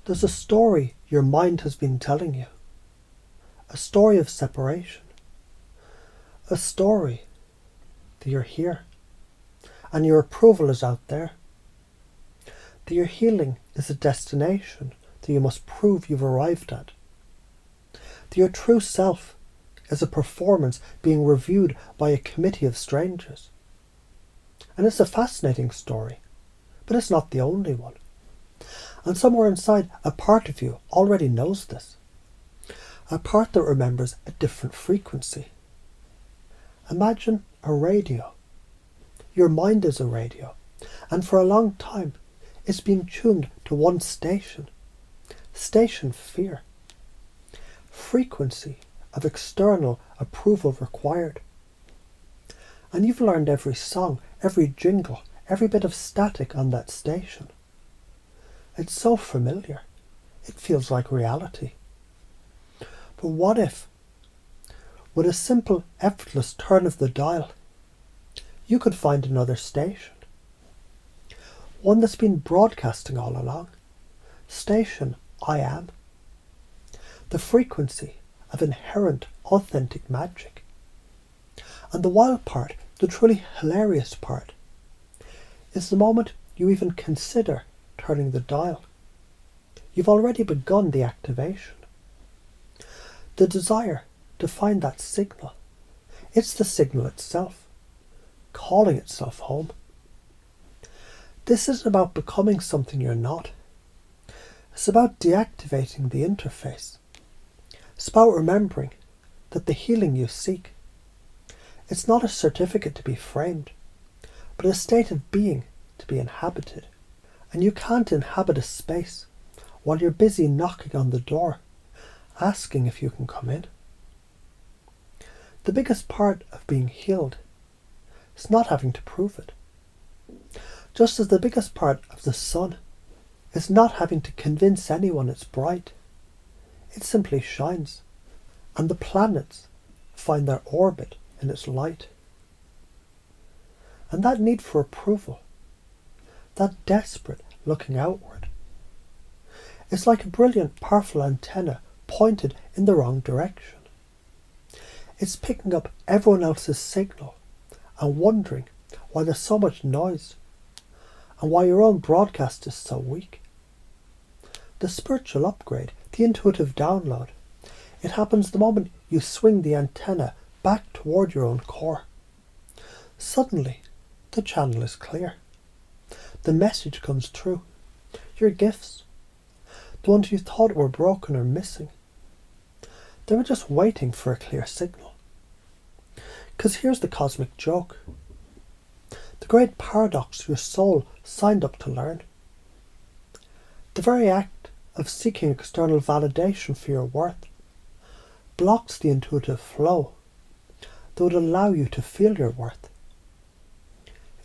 There's a story your mind has been telling you. A story of separation. A story that you're here and your approval is out there. That your healing is a destination that you must prove you've arrived at. That your true self is a performance being reviewed by a committee of strangers. And it's a fascinating story, but it's not the only one. And somewhere inside, a part of you already knows this. A part that remembers a different frequency. Imagine a radio. Your mind is a radio, and for a long time it's been tuned to one station. Station fear. Frequency of external approval required. And you've learned every song, every jingle, every bit of static on that station. It's so familiar. It feels like reality. But what if, with a simple, effortless turn of the dial, you could find another station? One that's been broadcasting all along. Station I am. The frequency of inherent, authentic magic. And the wild part, the truly hilarious part, is the moment you even consider turning the dial. You've already begun the activation. The desire to find that signal. It's the signal itself, calling itself home. This isn't about becoming something you're not. It's about deactivating the interface. It's about remembering that the healing you seek, it's not a certificate to be framed, but a state of being to be inhabited. And you can't inhabit a space while you're busy knocking on the door, asking if you can come in. The biggest part of being healed is not having to prove it. Just as the biggest part of the sun is not having to convince anyone it's bright. It simply shines, and the planets find their orbit in its light. And that need for approval, that desperate looking outward, is like a brilliant, powerful antenna pointed in the wrong direction. It's picking up everyone else's signal and wondering why there's so much noise and why your own broadcast is so weak. The spiritual upgrade, the intuitive download, it happens the moment you swing the antenna back toward your own core. Suddenly, the channel is clear. The message comes through. Your gifts, the ones you thought were broken or missing, they were just waiting for a clear signal. Because here's the cosmic joke. The great paradox your soul signed up to learn. The very act of seeking external validation for your worth blocks the intuitive flow that would allow you to feel your worth.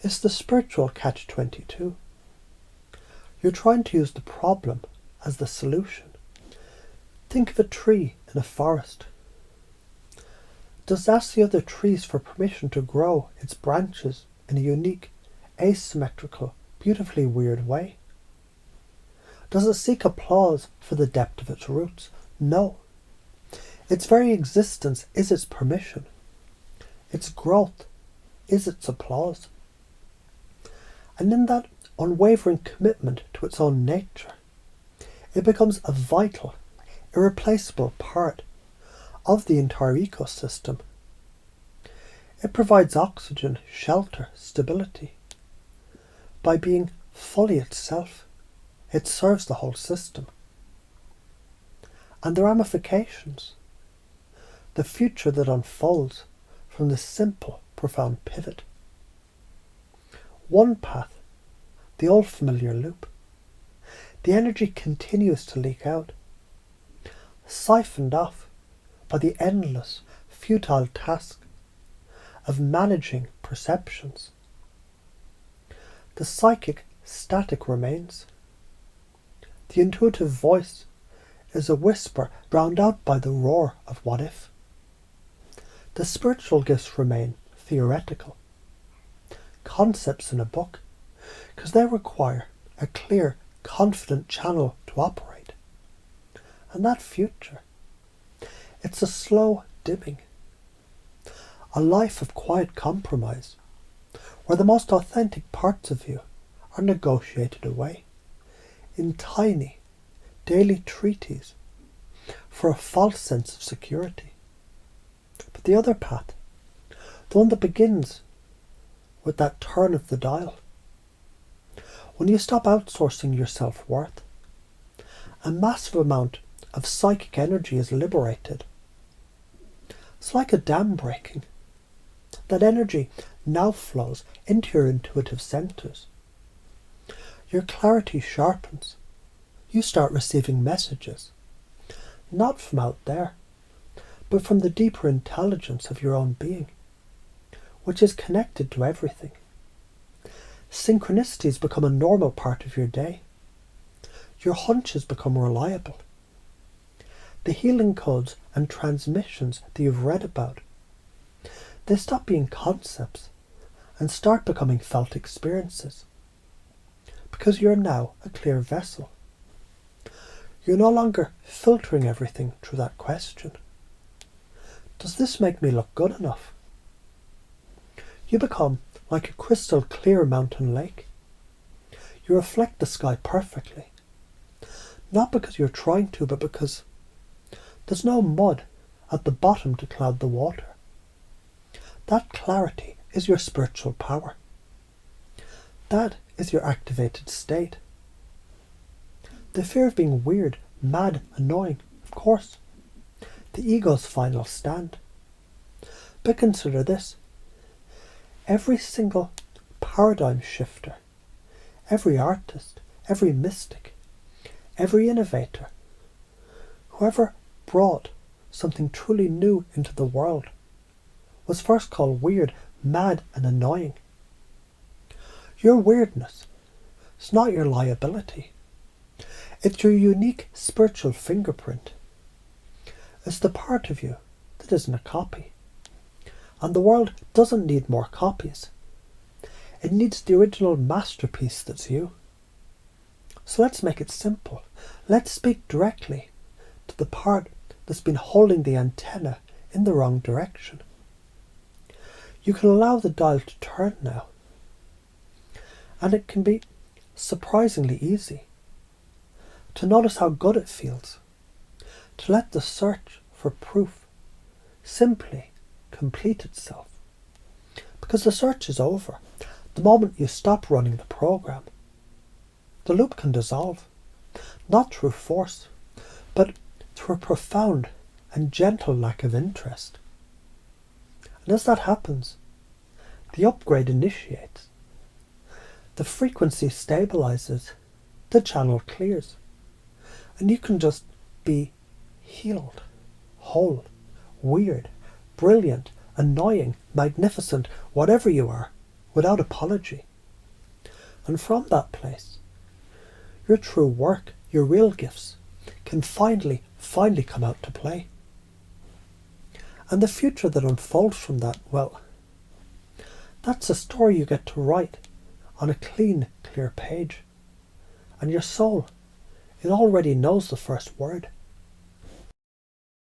It's the spiritual catch-22. You're trying to use the problem as the solution. Think of a tree in a forest. Does it ask the other trees for permission to grow its branches in a unique, asymmetrical, beautifully weird way? Does it seek applause for the depth of its roots? No. Its very existence is its permission. Its growth is its applause. And in that unwavering commitment to its own nature, it becomes a vital, irreplaceable part of the entire ecosystem. It provides oxygen, shelter, stability. By being fully itself, it serves the whole system. And the ramifications, the future that unfolds from this simple, profound pivot. One path, the old familiar loop. The energy continues to leak out, siphoned off by the endless, futile task of managing perceptions. The psychic static remains. The intuitive voice is a whisper drowned out by the roar of what if. The spiritual gifts remain theoretical, concepts in a book, because they require a clear, confident channel to operate. And that future, it's a slow dimming. A life of quiet compromise, where the most authentic parts of you are negotiated away in tiny, daily treaties for a false sense of security. But the other path, the one that begins with that turn of the dial, when you stop outsourcing your self-worth, a massive amount of psychic energy is liberated. It's like a dam breaking. That energy now flows into your intuitive centers. Your clarity sharpens. You start receiving messages, not from out there, but from the deeper intelligence of your own being, which is connected to everything. Synchronicities become a normal part of your day. Your hunches become reliable. The healing codes and transmissions that you've read about, they stop being concepts and start becoming felt experiences. Because you're now a clear vessel. You're no longer filtering everything through that question. Does this make me look good enough? You become like a crystal clear mountain lake. You reflect the sky perfectly. Not because you're trying to, but because there's no mud at the bottom to cloud the water. That clarity is your spiritual power. That is your activated state. The fear of being weird, mad, annoying, of course. The ego's final stand. But consider this. Every single paradigm shifter, every artist, every mystic, every innovator, whoever brought something truly new into the world, was first called weird, mad, and annoying. Your weirdness is not your liability. It's your unique spiritual fingerprint. It's the part of you that isn't a copy. And the world doesn't need more copies. It needs the original masterpiece that's you. So let's make it simple. Let's speak directly to the part that's been holding the antenna in the wrong direction. You can allow the dial to turn now. And it can be surprisingly easy to notice how good it feels, to let the search for proof simply complete itself. Because the search is over the moment you stop running the program. The loop can dissolve, not through force, but through a profound and gentle lack of interest. And as that happens, the upgrade initiates. The frequency stabilizes, the channel clears, and you can just be healed, whole, weird, brilliant, annoying, magnificent, whatever you are, without apology. And from that place, your true work, your real gifts, can finally come out to play. And the future that unfolds from that, well, that's a story you get to write on a clean, clear page. And your soul, it already knows the first word.